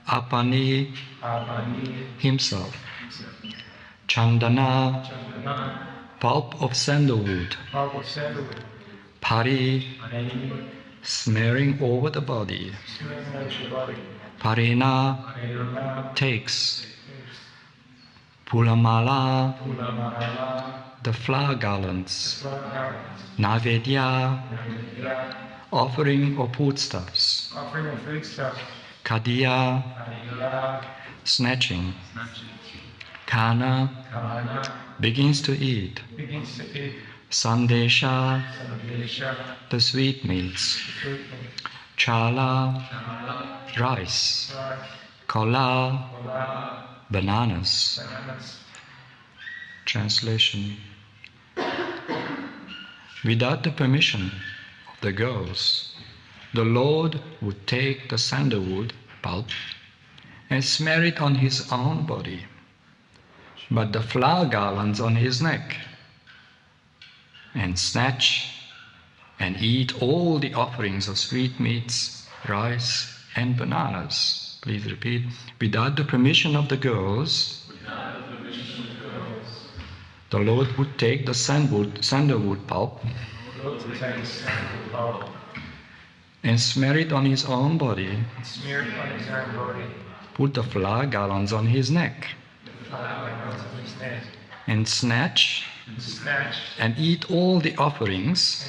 Apani himself, Chandana, pulp of sandalwood, Pari, smearing over the body, Parina, takes, Pulamala, the flower garlands, Navedya, offering of foodstuffs, Kadiya, snatching, Kana, begins to eat, Sandesha, the sweetmeats, Chala, rice, Kola, bananas. Translation: without the permission of the girls, the Lord would take the sandalwood pulp and smear it on his own body, but the flower garlands on his neck, and snatch and eat all the offerings of sweetmeats, rice, and bananas. Please repeat. Without the permission of the girls, the Lord would take the sandalwood pulp and smear it on his own body, put the flower garlands on his neck, and snatch and eat all the offerings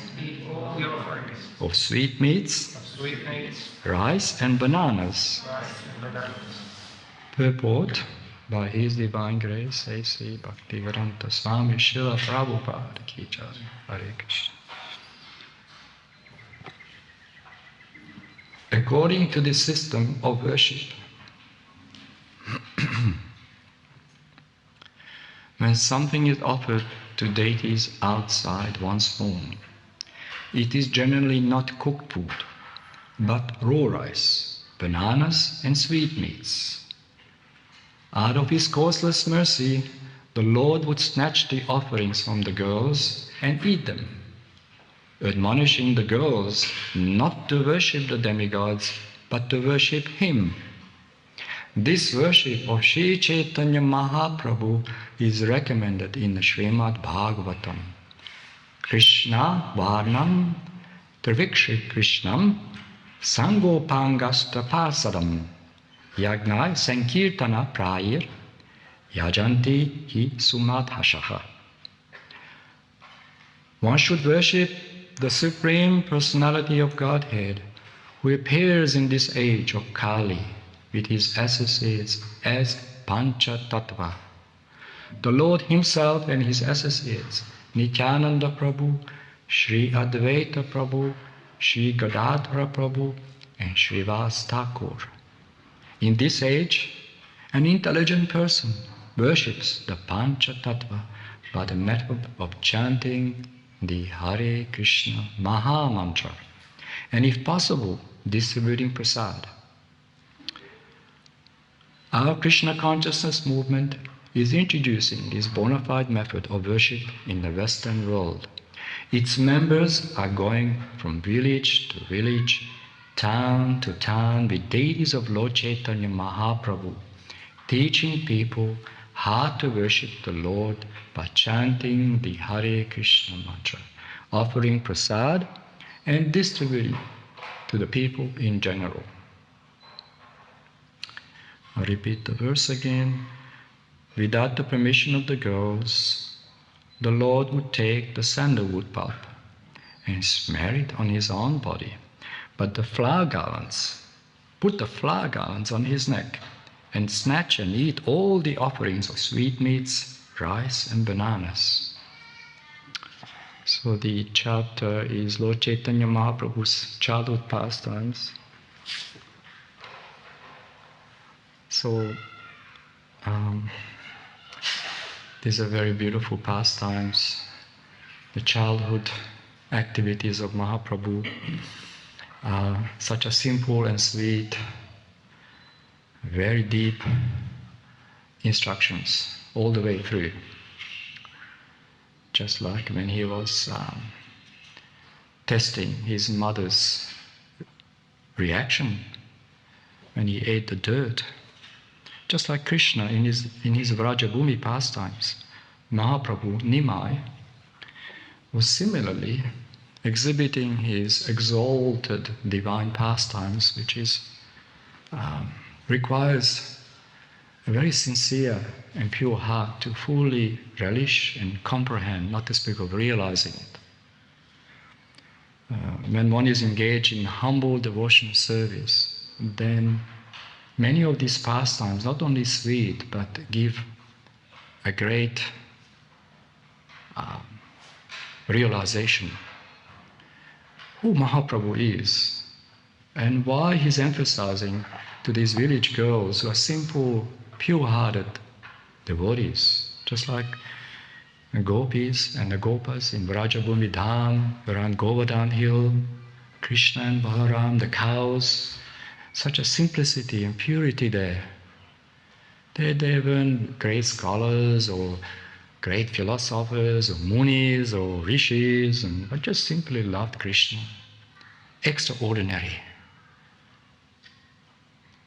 of sweetmeats, rice, and bananas. Purport: by His Divine Grace, A.C. Bhaktivedanta Swami Srila Prabhupada Ki Jai. Hare Krishna. According to the system of worship, when something is offered to deities outside one's home, it is generally not cooked food, but raw rice, bananas, and sweetmeats. Out of His causeless mercy, the Lord would snatch the offerings from the girls and eat them, admonishing the girls not to worship the demigods, but to worship Him. This worship of Sri Caitanya Mahaprabhu is recommended in the Srimad Bhagavatam. Krishna Varnam Trivikshri Krishnam Sangopangasta Pasadam Yagna Sankirtana Prayir Yajanti Hi Sumadhashaha. One should worship the Supreme Personality of Godhead, who appears in this age of Kali with his associates as Pancha Tattva. The Lord Himself and His associates, Nityananda Prabhu, Sri Advaita Prabhu, Sri Gadadhara Prabhu, and Srivas Thakur. In this age, an intelligent person worships the Pancha Tattva by the method of chanting the Hare Krishna Maha Mantra, and if possible, distributing prasad. Our Krishna consciousness movement is introducing this bona fide method of worship in the Western world. Its members are going from village to village, town to town with deities of Lord Chaitanya Mahaprabhu, teaching people how to worship the Lord by chanting the Hare Krishna mantra, offering prasad, and distributing to the people in general. I'll repeat the verse again. Without the permission of the girls, the Lord would take the sandalwood pulp and smear it on His own body, but put the flower garlands on His neck, and snatch and eat all the offerings of sweetmeats, rice, and bananas. So the chapter is Lord Chaitanya Mahaprabhu's childhood pastimes. So these are very beautiful pastimes, the childhood activities of Mahaprabhu. such a simple and sweet, very deep instructions all the way through. Just like when he was testing his mother's reaction when he ate the dirt. Just like Krishna in his Vrajabhumi pastimes, Mahaprabhu Nimai was similarly exhibiting his exalted divine pastimes, which requires a very sincere and pure heart to fully relish and comprehend, not to speak of realizing it. When one is engaged in humble devotional service, then many of these pastimes not only sweet, but give a great realization who Mahaprabhu is and why he's emphasizing to these village girls who are simple, pure-hearted devotees, just like the gopis and the gopas in Vrajabhumi Dham, around Govardhan Hill, Krishna and Balaram, the cows, such a simplicity and purity there. They weren't great scholars or great philosophers or munis or rishis, but just simply loved Krishna. Extraordinary.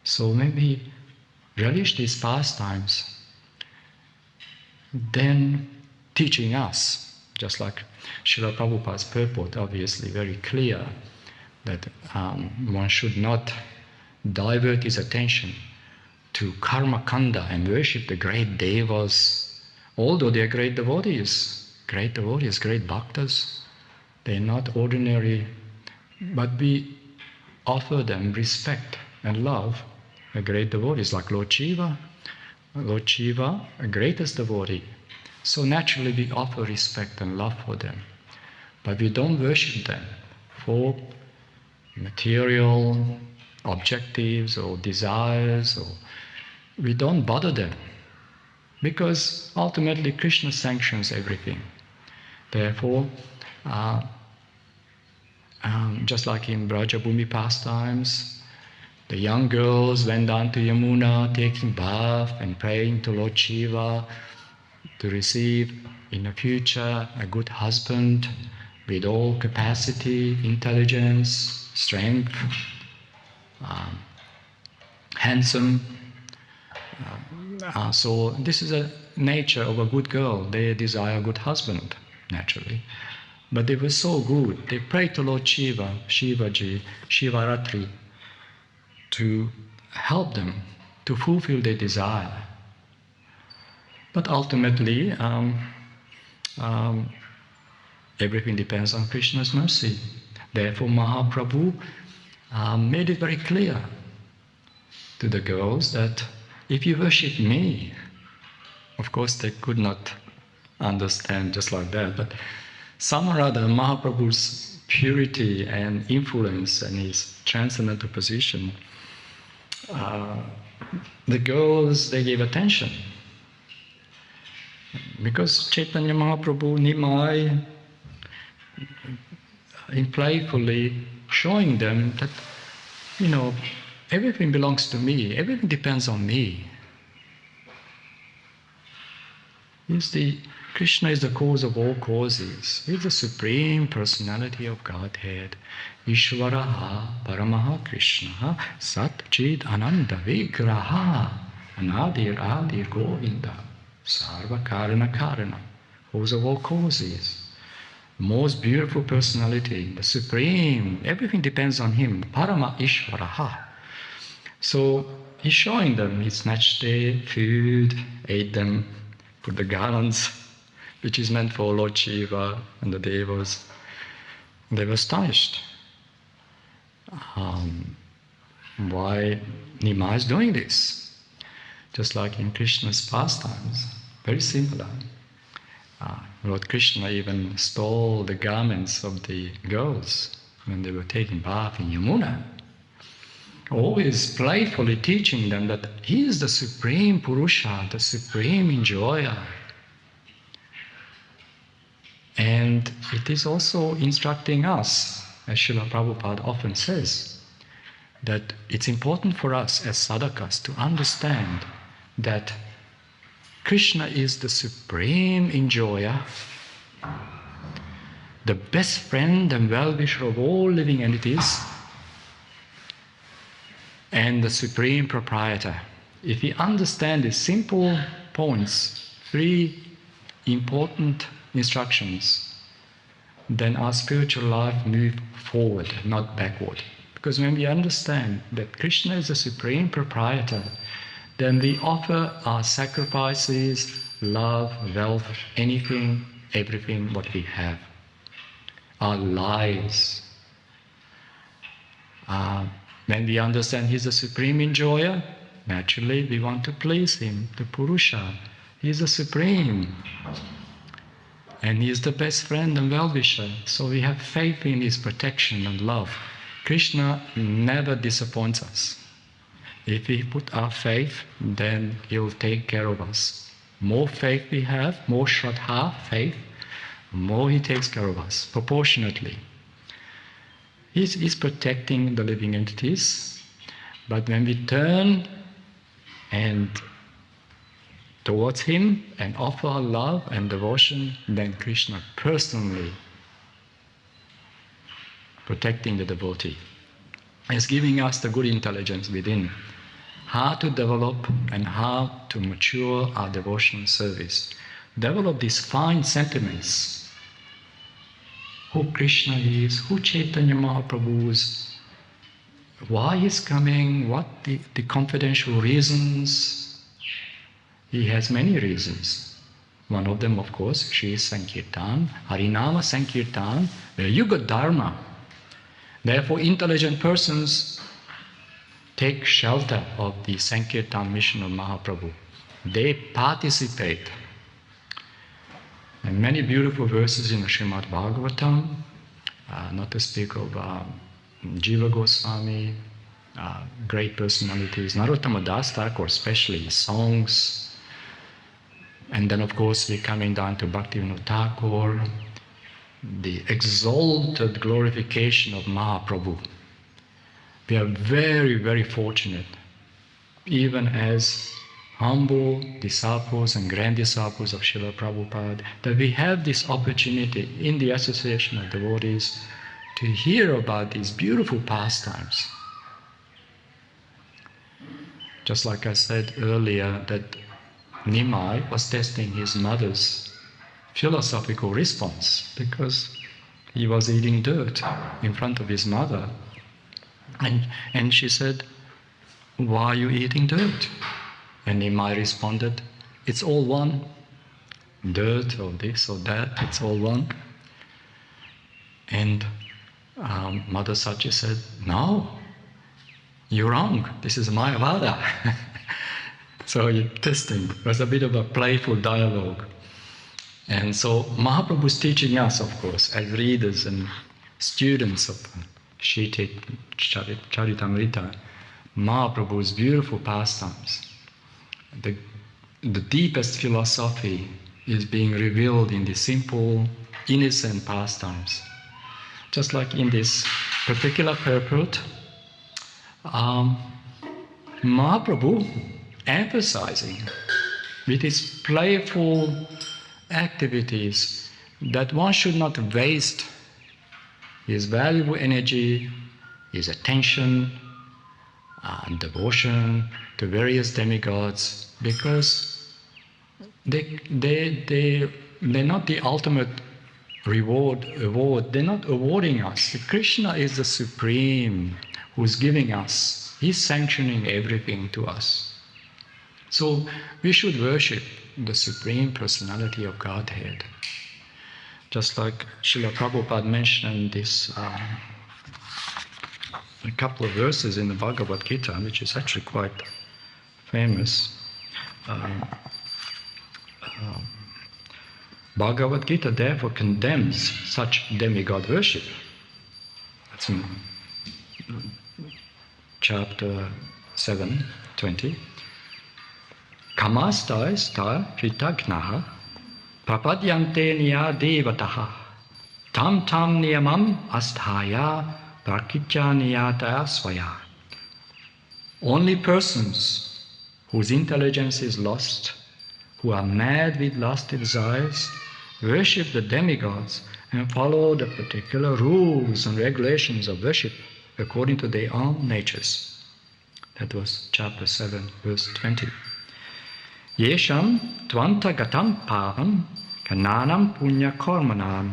So when we relish these pastimes, then teaching us, just like Srila Prabhupada's purport, obviously very clear, that one should not divert his attention to karma kanda and worship the great devas, although they are great devotees, great bhaktas. They are not ordinary, but we offer them respect and love, the great devotees like Lord Shiva, the greatest devotee. So naturally we offer respect and love for them, but we don't worship them for material objectives or desires, or we don't bother them, because ultimately Krishna sanctions everything. Therefore, just like in Vrajabhumi pastimes, the young girls went down to Yamuna taking bath and praying to Lord Shiva to receive in the future a good husband with all capacity, intelligence, strength, handsome. So this is a nature of a good girl. They desire a good husband, naturally. But they were so good. They prayed to Lord Shiva, Shivaji, Shivaratri, to help them to fulfill their desire. But ultimately, everything depends on Krishna's mercy. Therefore, Mahaprabhu made it very clear to the girls that if you worship me, of course they could not understand just like that, but somehow or other Mahaprabhu's purity and influence and his transcendental position, the girls, they gave attention. Because Caitanya Mahaprabhu, Nimai, in playfully showing them that, everything belongs to me, everything depends on me. Krishna is the cause of all causes. He is the Supreme Personality of Godhead. Ishvaraha Paramaha Krishna Sat Chid Ananda Vigraha Anadir Govinda Sarva Karana Karana, cause of all causes. Most beautiful personality, the Supreme, everything depends on him. Parama Ishvaraha. So he's showing them, he snatched their food, ate them, put the garlands, which is meant for Lord Shiva and the Devas. They were astonished. Why Nimai is doing this? Just like in Krishna's pastimes, very similar. Lord Krishna even stole the garments of the girls when they were taking bath in Yamuna. Always playfully teaching them that he is the supreme Purusha, the supreme enjoyer. And it is also instructing us as Srila Prabhupada often says, that it's important for us as sadhakas to understand that Krishna is the supreme enjoyer, the best friend and well-wisher of all living entities, and the supreme proprietor. If we understand these simple points, 3 important instructions, then our spiritual life moves forward, not backward. Because when we understand that Krishna is the supreme proprietor, then we offer our sacrifices, love, wealth, anything, everything what we have. Our lives. When we understand He's the supreme enjoyer, naturally we want to please Him, the Purusha. He's the supreme. And He is the best friend and well-wisher. So we have faith in His protection and love. Krishna never disappoints us. If we put our faith, then He'll take care of us. More faith we have, more shraddha, faith, more He takes care of us, proportionately. He's protecting the living entities, but when we turn and towards Him and offer our love and devotion, then Krishna personally protecting the devotee. Is giving us the good intelligence within, how to develop and how to mature our devotional service. Develop these fine sentiments. Who Krishna is, who Caitanya Mahaprabhu is, why He's coming, what the confidential reasons. He has many reasons. One of them, of course, Shri Sankirtan, Harinama Sankirtan, Yuga Dharma. Therefore, intelligent persons take shelter of the Sankirtan mission of Mahaprabhu. They participate. And many beautiful verses in the Srimad Bhagavatam, not to speak of Jiva Goswami, great personalities, Narottama Das Thakur especially, songs. And then of course we're coming down to Bhaktivinoda Thakur, the exalted glorification of Mahaprabhu. We are very, very fortunate, even as humble disciples and grand disciples of Srila Prabhupada, that we have this opportunity in the association of devotees to hear about these beautiful pastimes. Just like I said earlier, that Nimai was testing his mother's philosophical response because he was eating dirt in front of his mother. And she said, "Why are you eating dirt?" And Nimai responded, "It's all one. Dirt or this or that, it's all one." And Mother Sachi said, "No, you're wrong. This is Mayavada." So testing. It was a bit of a playful dialogue. And so Mahaprabhu is teaching us, of course, as readers and students of Caritamrita, Mahaprabhu's beautiful pastimes. The deepest philosophy is being revealed in the simple, innocent pastimes. Just like in this particular purport, Mahaprabhu emphasizing with his playful activities that one should not waste his valuable energy, his attention, and devotion to various demigods, because they're not the ultimate award. They're not awarding us. Krishna is the supreme who's giving us. He's sanctioning everything to us. So we should worship the Supreme Personality of Godhead. Just like Srila Prabhupada mentioned this, a couple of verses in the Bhagavad Gita, which is actually quite famous. Bhagavad Gita therefore condemns such demigod worship. That's in chapter 7:20. Kamastai sta kritagnaha prapadyante niya devataha Tam tam niyamam asthaya prakitya niyata swaya. Only persons whose intelligence is lost, who are mad with lusty desires, worship the demigods and follow the particular rules and regulations of worship according to their own natures. That was chapter 7, verse 20. Yesham tvanta gatam pavam kananam punya kormanam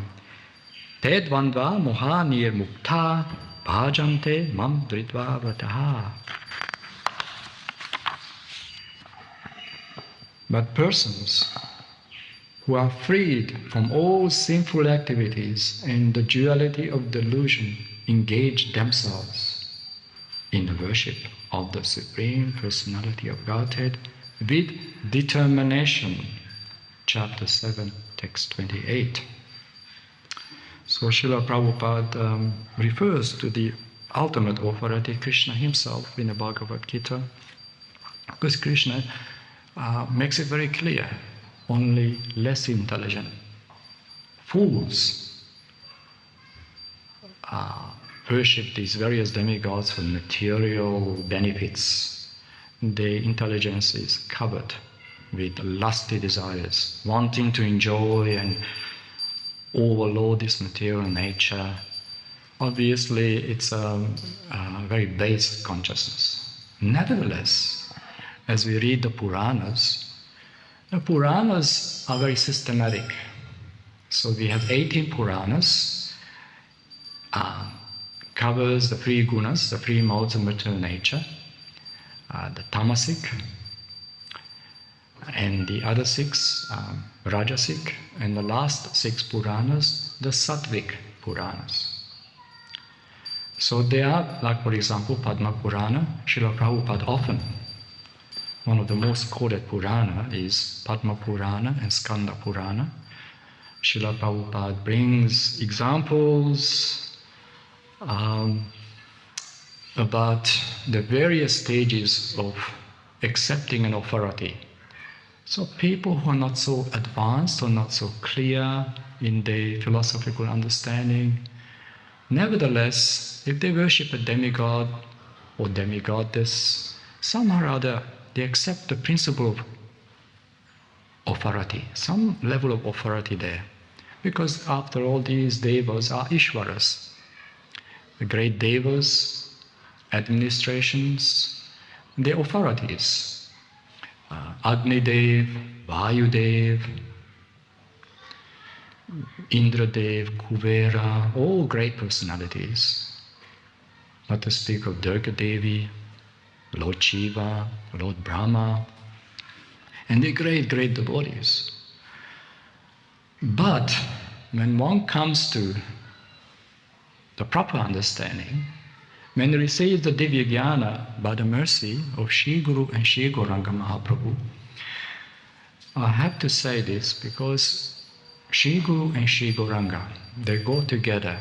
tedvandva moha nirmukta bhajante mam dritva vrataha. But persons who are freed from all sinful activities and the duality of delusion engage themselves in the worship of the Supreme Personality of Godhead with determination. Chapter 7, text 28. So Srila Prabhupada refers to the ultimate authority, Krishna himself, in the Bhagavad Gita, because Krishna makes it very clear, only less intelligent fools worship these various demigods for material benefits. Their intelligence is covered with lusty desires, wanting to enjoy and overload this material nature. Obviously, it's a very base consciousness. Nevertheless, as we read the Puranas are very systematic. So we have 18 Puranas, covers the three gunas, the three modes of material nature, the tamasic, and the other 6 rajasic, and the last 6 Puranas, the sattvic Puranas. So they are, like for example, Padma Purana. Srila Prabhupada often, one of the most quoted Purana is Padma Purana and Skanda Purana. Srila Prabhupada brings examples about the various stages of accepting an authority. So people who are not so advanced or not so clear in their philosophical understanding, nevertheless, if they worship a demigod or demigoddess, somehow or other they accept the principle of authority, some level of authority there. Because after all, these devas are Ishwaras. The great devas, administrations, their authorities. Agni Dev, Vayu Dev, Indra Dev, Kuvera, all great personalities. Not to speak of Durga Devi, Lord Shiva, Lord Brahma, and the great, great devotees. But when one comes to the proper understanding, when they receive the Divya Jnana by the mercy of Shri Guru and Shri Gauranga Mahaprabhu, I have to say this because Shri Guru and Shri Gauranga, they go together.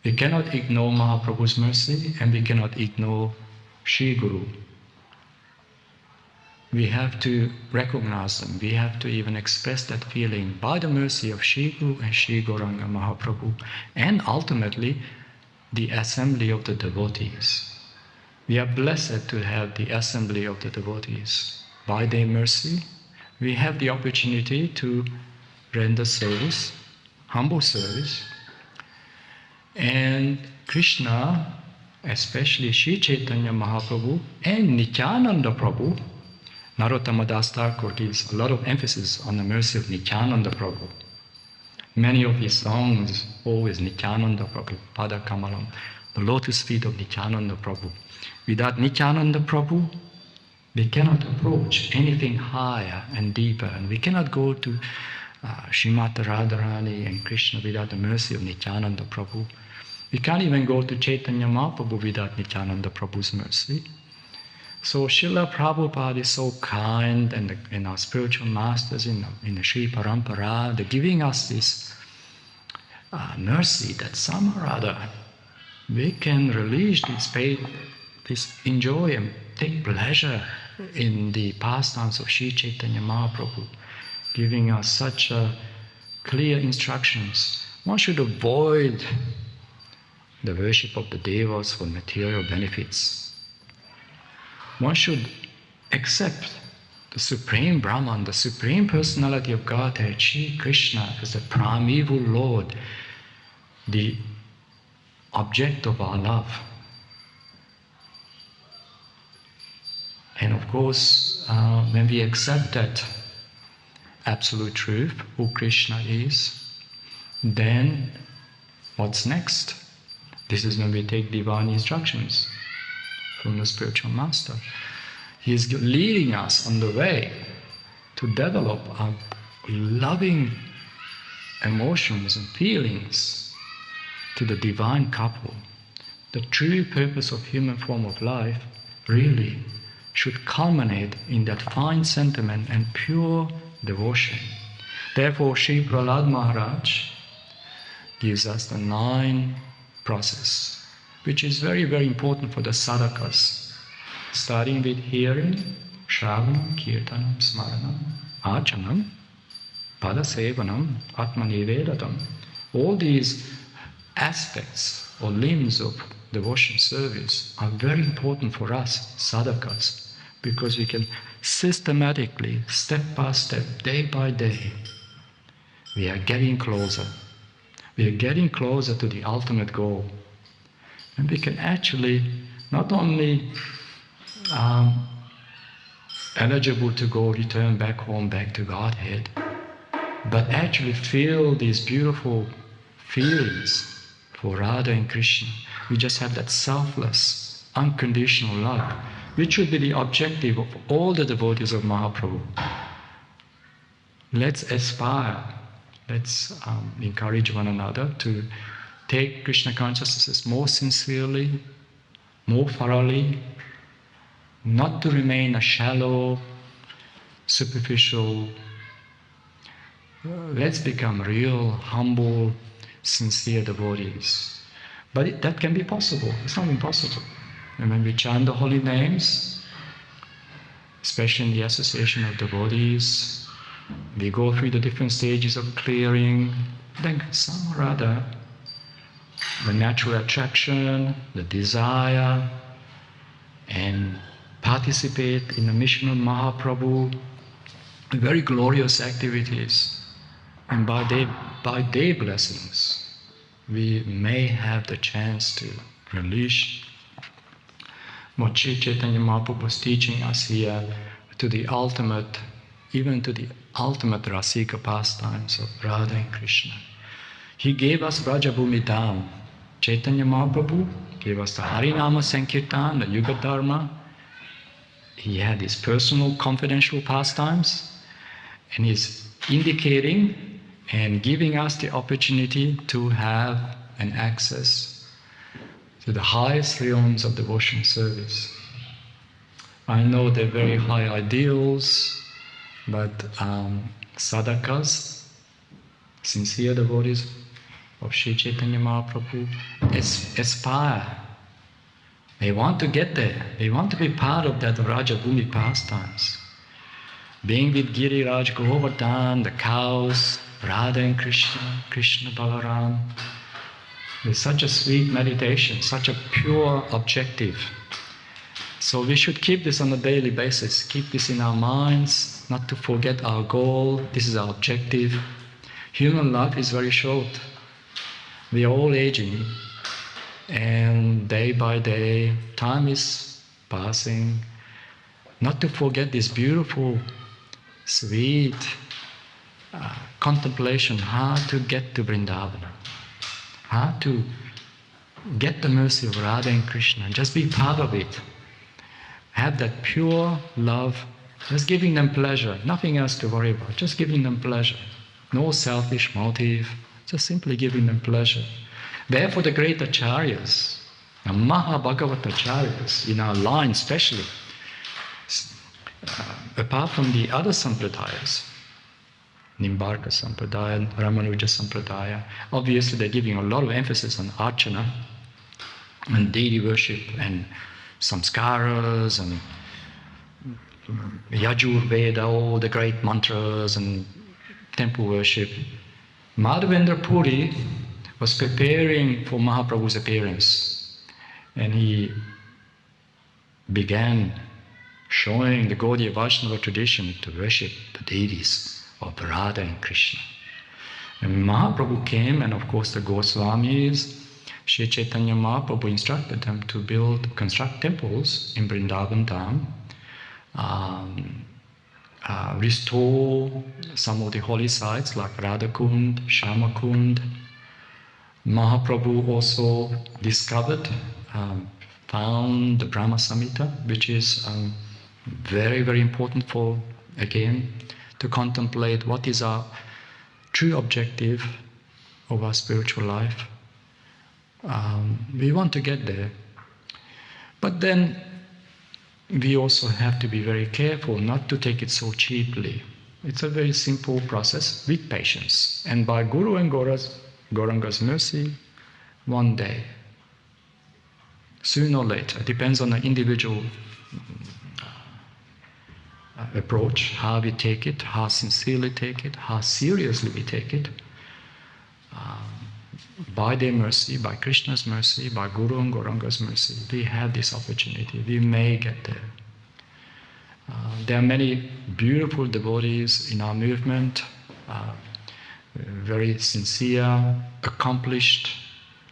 We cannot ignore Mahaprabhu's mercy and we cannot ignore Shri Guru. We have to recognize them. We have to even express that feeling by the mercy of Shri Guru and Shri Gauranga Mahaprabhu, and ultimately the assembly of the devotees. We are blessed to have the assembly of the devotees. By their mercy, we have the opportunity to render service, humble service, and Krishna, especially Sri Caitanya Mahaprabhu and Nityananda Prabhu. Narottama Das Thakur gives a lot of emphasis on the mercy of Nityananda Prabhu. Many of his songs always Nityananda Prabhu, Pada Kamalam, the lotus feet of Nityananda Prabhu. Without Nityananda Prabhu, we cannot approach anything higher and deeper, and we cannot go to Srimati Radharani and Krishna without the mercy of Nityananda Prabhu. We can't even go to Chaitanya Mahaprabhu without Nityananda Prabhu's mercy. So Srila Prabhupada is so kind, and our spiritual masters in the Sri Parampara, they're giving us this mercy that somehow or other we can release this faith, this enjoy and take pleasure in the pastimes of Sri Chaitanya Mahaprabhu, giving us such clear instructions One should avoid the worship of the devas for material benefits. One should accept the Supreme Brahman, the Supreme Personality of Godhead, Shri Krishna, as the primeval Lord, the object of our love. And of course, when we accept that absolute truth, who Krishna is, then what's next? This is when we take divine instructions from the spiritual master. He is leading us on the way to develop our loving emotions and feelings to the divine couple. The true purpose of human form of life really should culminate in that fine sentiment and pure devotion. Therefore, Sri Prahlad Maharaj gives us the 9 process, which is very, very important for the sadhakas, starting with hearing, shravanam, kirtanam, smaranam, achanam, padasevanam, atmanivedatam. All these aspects or limbs of devotion service are very important for us, sadhakas, because we can systematically, step by step, day by day, we are getting closer. We are getting closer to the ultimate goal. And we can actually not only eligible to go return back home, back to Godhead, but actually feel these beautiful feelings for Radha and Krishna. We just have that selfless, unconditional love, which should be the objective of all the devotees of Mahaprabhu. Let's aspire, let's encourage one another to take Krishna consciousness more sincerely, more thoroughly, not to remain a shallow, superficial. Let's become real, humble, sincere devotees. But that can be possible. It's not impossible. And when we chant the holy names, especially in the association of devotees, we go through the different stages of clearing, then some or other, the natural attraction, the desire, and participate in the mission of Mahaprabhu, very glorious activities. And by their blessings, we may have the chance to release what Sri Caitanya Mahaprabhu was teaching us here to the ultimate, even to the ultimate Rasika pastimes of Radha and Krishna. He gave us Vrajabhumi Dham. Caitanya Mahaprabhu gave us the Harinama Sankirtan, the Yuga Dharma. He had his personal confidential pastimes, and he's indicating and giving us the opportunity to have an access to the highest realms of devotional service. I know they're very high ideals, but sadhakas, sincere devotees of Sri Caitanya Mahaprabhu, aspire. They want to get there. They want to be part of that Vrajabhumi pastimes. Being with Giriraj Govardhan, the cows, Radha and Krishna, Krishna Balaram. It's such a sweet meditation, such a pure objective. So we should keep this on a daily basis, keep this in our minds, not to forget our goal. This is our objective. Human life is very short. We are all aging, and day by day, time is passing. Not to forget this beautiful, sweet contemplation, how to get to Vrindavan, how to get the mercy of Radha and Krishna, just be part of it. Have that pure love, just giving them pleasure, nothing else to worry about, just giving them pleasure. No selfish motive, just simply giving them pleasure. Therefore the great acharyas, the Mahabhagavat acharyas, in our line especially, apart from the other sampradayas, Nimbarka Sampradaya, Ramanuja Sampradaya, obviously they're giving a lot of emphasis on archana and deity worship and samskaras and Yajurveda, all the great mantras and temple worship. Madhavendra Puri was preparing for Mahaprabhu's appearance, and he began showing the Gaudiya Vaishnava tradition to worship the deities of Radha and Krishna. And Mahaprabhu came, and of course the Goswamis, Sri Chaitanya Mahaprabhu instructed them to construct temples in Vrindavan Dham, restore some of the holy sites like Radhakund, Shamakund. Mahaprabhu also discovered, found the Brahma Samhita, which is very, very important for, again, to contemplate what is our true objective of our spiritual life. We want to get there. But then we also have to be very careful not to take it so cheaply. It's a very simple process with patience. And by Guru and Gauranga's mercy, one day, sooner or later, depends on the individual approach, how we take it, how sincerely take it, how seriously we take it. By their mercy, by Krishna's mercy, by Guru and Gauranga's mercy, we have this opportunity. We may get there. There are many beautiful devotees in our movement, very sincere, accomplished,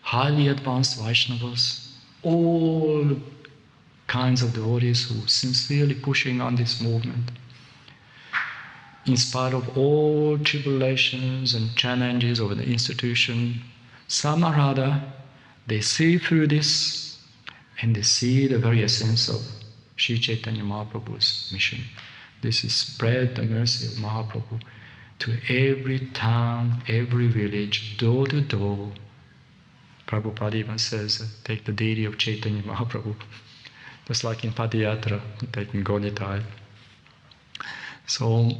highly advanced Vaishnavas, all kinds of devotees who are sincerely pushing on this movement. In spite of all tribulations and challenges over the institution, somehow or other, they see through this and they see the very essence of Sri Chaitanya Mahaprabhu's mission. This is spread the mercy of Mahaprabhu to every town, every village, door to door. Prabhupada even says, take the deity of Chaitanya Mahaprabhu. Just like in Padayatra, taking Gaudiya. So,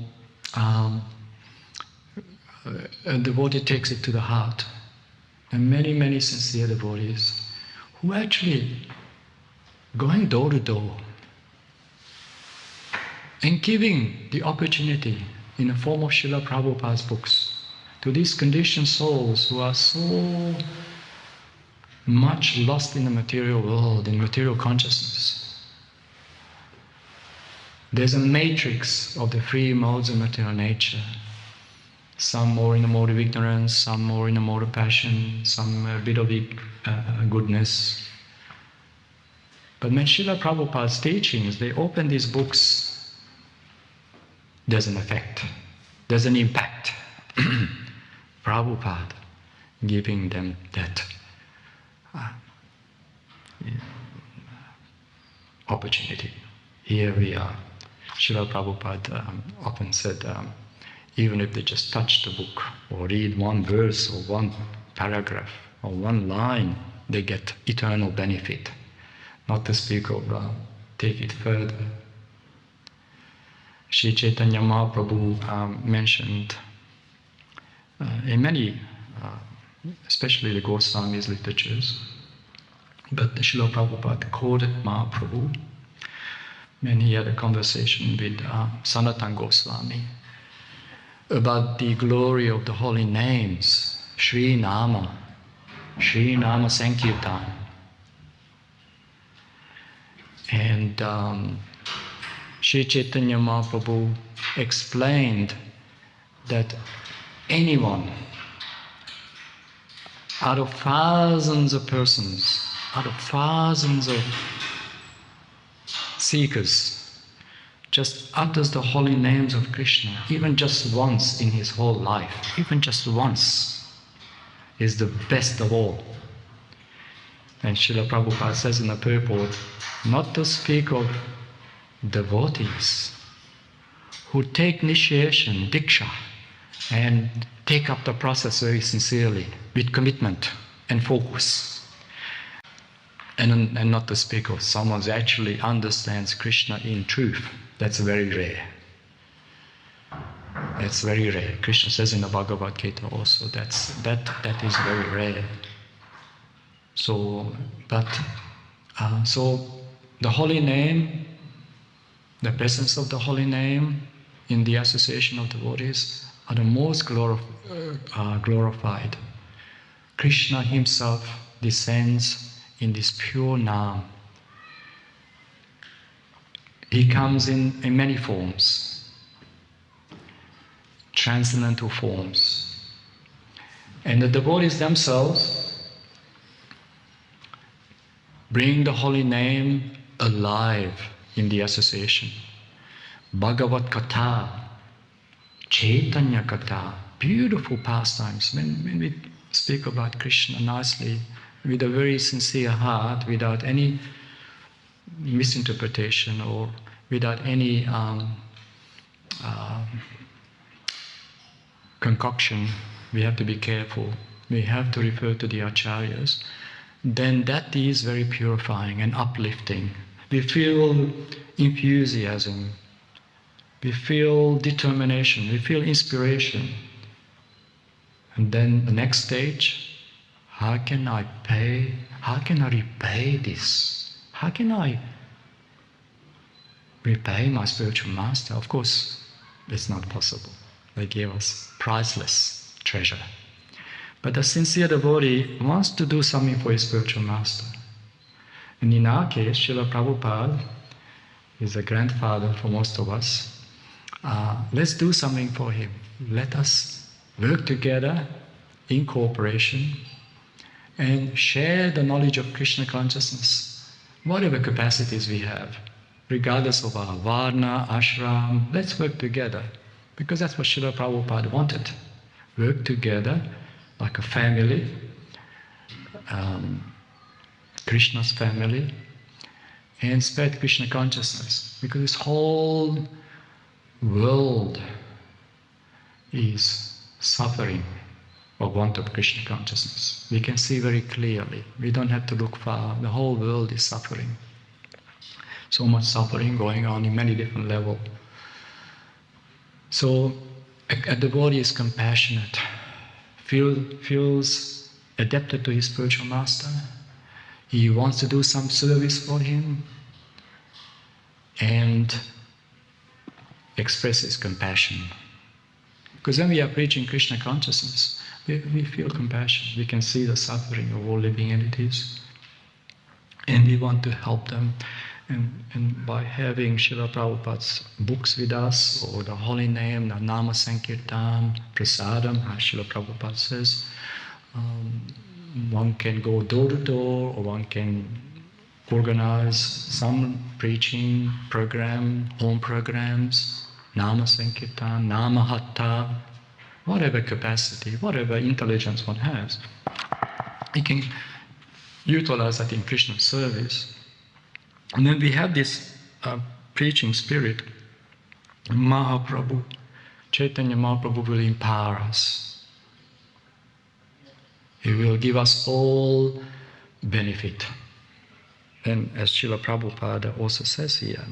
a devotee takes it to the heart. And many, many sincere devotees who actually going door to door and giving the opportunity in the form of Srila Prabhupada's books to these conditioned souls who are so much lost in the material world, in material consciousness. There's a matrix of the three modes of material nature. Some more in the mode of ignorance, some more in the mode of passion, some a bit of goodness. But when Srila Prabhupada's teachings, they open these books, there's an effect, there's an impact. Prabhupada giving them that opportunity. Here we are. Srila Prabhupada often said, even if they just touch the book or read one verse or one paragraph or one line, they get eternal benefit. Not to speak of take it further. Sri Chaitanya Mahaprabhu mentioned in many, especially the Goswami's literatures, but Srila Prabhupada quoted Mahaprabhu when he had a conversation with Sanatana Goswami about the glory of the holy names, Sri Nama Sankirtan. And Sri Chaitanya Mahaprabhu explained that anyone out of thousands of persons, out of thousands of seekers, just utters the holy names of Krishna, even just once in his whole life, even just once, is the best of all. And Srila Prabhupada says in the purport, not to speak of devotees who take initiation, diksha, and take up the process very sincerely, with commitment and focus. And not to speak of someone who actually understands Krishna in truth. That's very rare. That's very rare. Krishna says in the Bhagavad Gita also that is very rare. So the holy name, the presence of the holy name in the association of devotees are the most glorified. Krishna himself descends in this pure Nam. He comes in many forms, transcendental forms. And the devotees themselves bring the holy name alive in the association. Bhagavat Katha, Caitanya Katha, beautiful pastimes. When we speak about Krishna nicely, with a very sincere heart, without any misinterpretation or without any concoction, we have to be careful. We have to refer to the acharyas. Then that is very purifying and uplifting. We feel enthusiasm. We feel determination. We feel inspiration. And then the next stage, how can I repay this? How can I repay my spiritual master? Of course, it's not possible. They gave us priceless treasure. But the sincere devotee wants to do something for his spiritual master. And in our case, Srila Prabhupada is a grandfather for most of us. Let's do something for him. Let us work together in cooperation and share the knowledge of Krishna consciousness, whatever capacities we have, regardless of our varna, ashram. Let's work together, because that's what Srila Prabhupada wanted. Work together like a family, Krishna's family, and spread Krishna consciousness, because this whole world is suffering for want of Krishna consciousness. We can see very clearly. We don't have to look far. The whole world is suffering. So much suffering going on in many different levels. So a devotee is compassionate, feels adapted to his spiritual master. He wants to do some service for him and expresses compassion. Because when we are preaching Krishna consciousness, we feel compassion. We can see the suffering of all living entities. And we want to help them. And by having Srila Prabhupada's books with us, or the holy name, the Nama Sankirtan, Prasadam, as Srila Prabhupada says, one can go door to door, or one can organize some preaching program, home programs, Nama Sankirtan, Nama Hatta, whatever capacity, whatever intelligence one has. He can utilize that in Krishna's service. And then we have this preaching spirit. Mahaprabhu, Caitanya Mahaprabhu will empower us. He will give us all benefit. And as Srila Prabhupada also says here,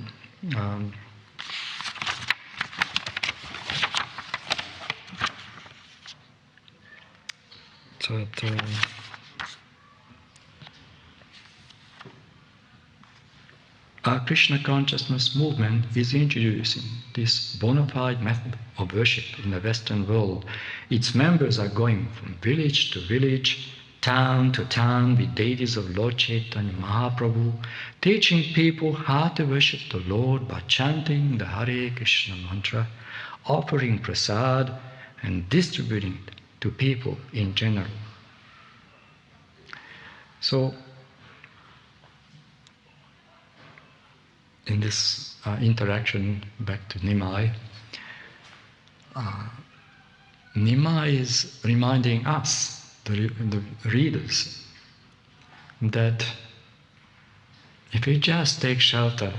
our Krishna consciousness movement is introducing this bona fide method of worship in the Western world. Its members are going from village to village, town to town with deities of Lord Chaitanya Mahaprabhu, teaching people how to worship the Lord by chanting the Hare Krishna mantra, offering prasad and distributing it to people in general. So, in this interaction back to Nimai, Nimai is reminding us, the readers, that if we just take shelter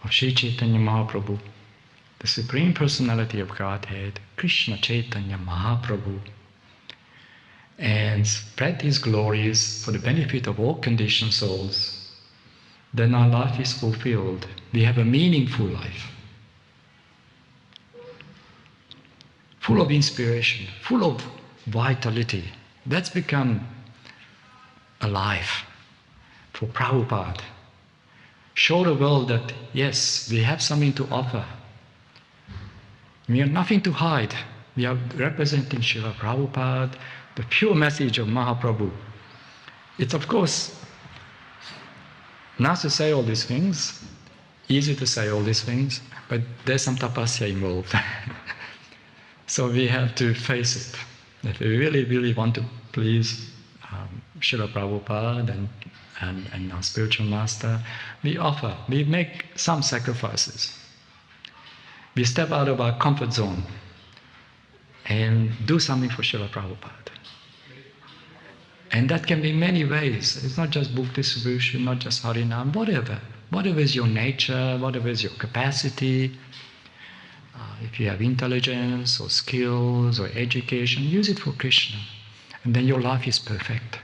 of Sri Chaitanya Mahaprabhu, the Supreme Personality of Godhead, Krishna Chaitanya Mahaprabhu, and spread His glories for the benefit of all conditioned souls, then our life is fulfilled. We have a meaningful life, full of inspiration, full of vitality. That's become a life for Prabhupada. Show the world that yes, we have something to offer. We have nothing to hide. We are representing Srila Prabhupada, the pure message of Mahaprabhu. It's of course not to say all these things, easy to say all these things, but there's some tapasya involved. So we have to face it. If we really, really want to please Srila Prabhupada and our spiritual master, we make some sacrifices. We step out of our comfort zone and do something for Srila Prabhupada. And that can be many ways. It's not just book distribution, not just Harinam, whatever. Whatever is your nature, whatever is your capacity. If you have intelligence or skills or education, use it for Krishna. And then your life is perfect.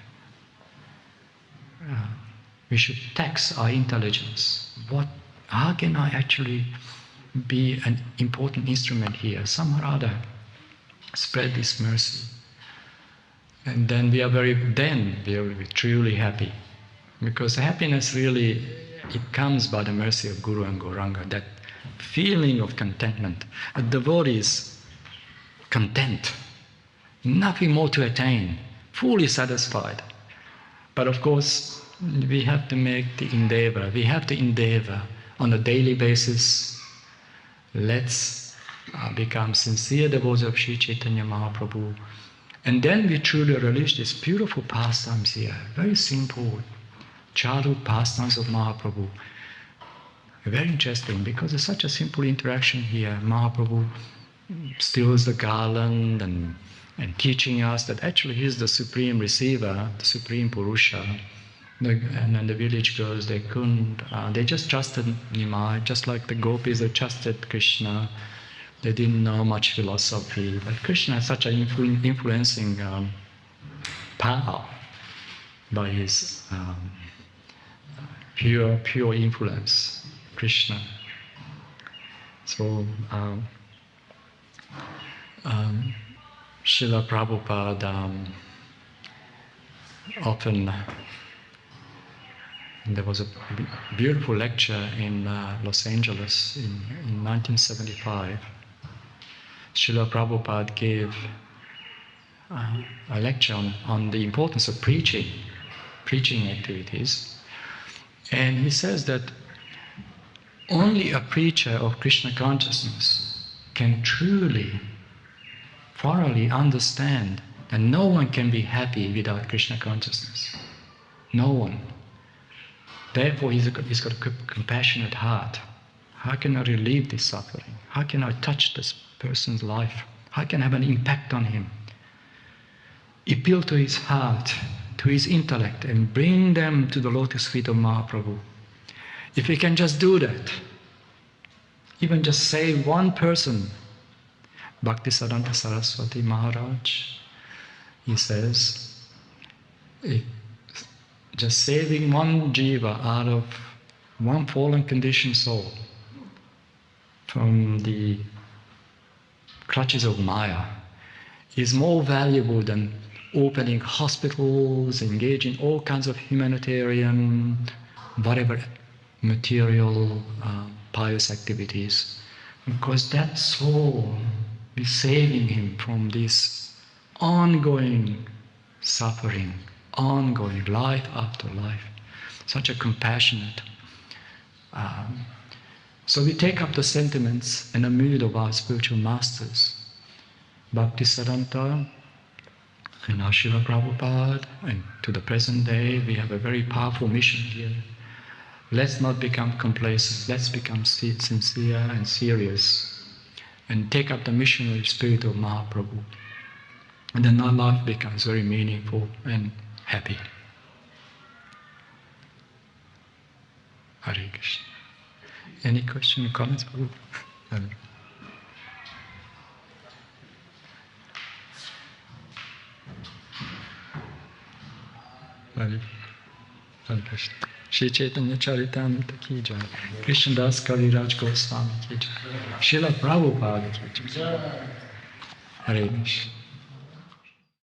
We should tax our intelligence. How can I actually be an important instrument here? Somehow or other, spread this mercy. And then we are truly happy. Because happiness really, it comes by the mercy of Guru and Gauranga, that feeling of contentment. A devotee is content, nothing more to attain, fully satisfied. But of course, we have to make the endeavor. We have to endeavor on a daily basis. Let's become sincere devotees of Sri Caitanya Mahaprabhu. And then we truly relish these beautiful pastimes here. Very simple childhood pastimes of Mahaprabhu. Very interesting because it's such a simple interaction here. Mahaprabhu steals the garland and teaching us that actually he's the supreme receiver, the supreme Purusha. And then the village girls, they just trusted Nimai, just like the gopis, they trusted Krishna. They didn't know much philosophy, but Krishna has such an influencing power by his pure influence, Krishna. So Srila Prabhupada often, there was a beautiful lecture in Los Angeles in 1975. Srila Prabhupada gave a lecture on the importance of preaching activities. And he says that only a preacher of Krishna consciousness can truly, thoroughly understand that no one can be happy without Krishna consciousness. No one. Therefore, he's got a compassionate heart. How can I relieve this suffering? How can I touch this person's life? How can I have an impact on him? Appeal to his heart, to his intellect, and bring them to the lotus feet of Mahaprabhu. If we can just do that, even just save one person, Bhaktisiddhanta Saraswati Maharaj, he says, just saving one jiva out of one fallen conditioned soul from the clutches of Maya is more valuable than opening hospitals, engaging all kinds of humanitarian, whatever material, pious activities. Because that soul is saving him from this ongoing suffering, ongoing life after life. Such a compassionate. So we take up the sentiments and the mood of our spiritual masters, Bhaktisiddhanta and our Srila Prabhupada, and to the present day we have a very powerful mission here. Let's not become complacent, let's become sincere and serious and take up the missionary spirit of Mahaprabhu. And then our life becomes very meaningful and happy. Hare Krishna. Any question, comments? Hare Krishna. Shri Caitanya Caritamrita ki jai. Krishna Das Kaviraj Goswami ki jai. Srila Prabhupada ki jai. Hare Krishna.